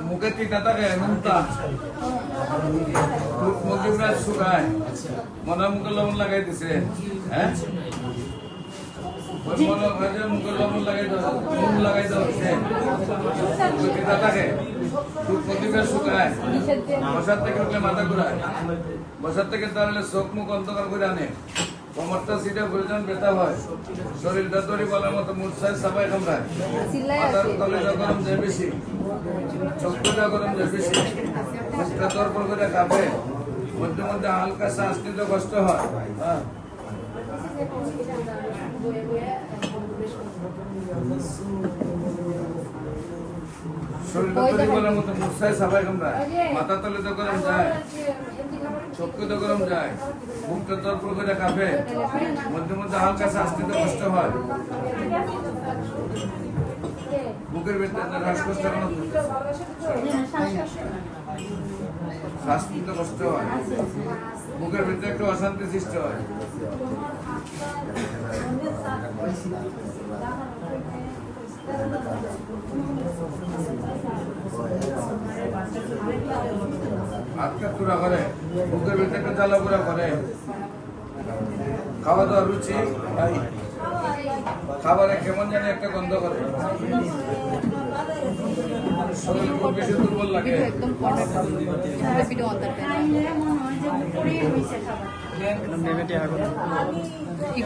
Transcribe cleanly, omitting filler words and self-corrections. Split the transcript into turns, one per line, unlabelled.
মুখে তিতা থাকে নুনতা মুখে প্রায় শুকায় মনে মুখে লবণ লাগাই দিছে হ্যাঁ মনে হয় যে মুখে লবণ লাগাই দেওয়া নুন লাগাই দেওয়া হচ্ছে তিতা থাকে প্রতিবার শুকায় বসার থেকে উঠলে মাথা ঘুরায় বসার থেকে তাহলে চোখ মুখ অন্ধকার করে আনে কোমরটা সিটে প্রয়োজন ব্যথা হয় শরীরটা তরি বলার মতো মূর্ছায় সাবাই কামড়ায় মাথার তলে গরম যায় বেশি চক্ষুটা গরম যায় বেশি মুখটা তরপর করে কাঁপে মধ্যে মধ্যে হালকা শ্বাস নিতে কষ্ট হয় শরীরটা তরি বলার মতো মূর্ছায় সাবাই কামড়ায় মাথা তলে তো গরম যায় চক্ষু তো গরম যায় মুখটা তরপর করে কাঁপে মধ্যে মধ্যে হালকা শ্বাস নিতে কষ্ট হয় বুকের ভেতরে শ্বাসকষ্ট শ্বাস নিতে কষ্ট হয় বুকের ভেতরে একটু অশান্তি সৃষ্টি হয় হাতটা পুরা করে বুকের ভেতরে একটা জ্বালা পুরা করে খাওয়া দাওয়া রুচি খাবারে কেমন জানি একটা গন্ধ করে শরীর খুব বেশি দুর্বল লাগে
একদম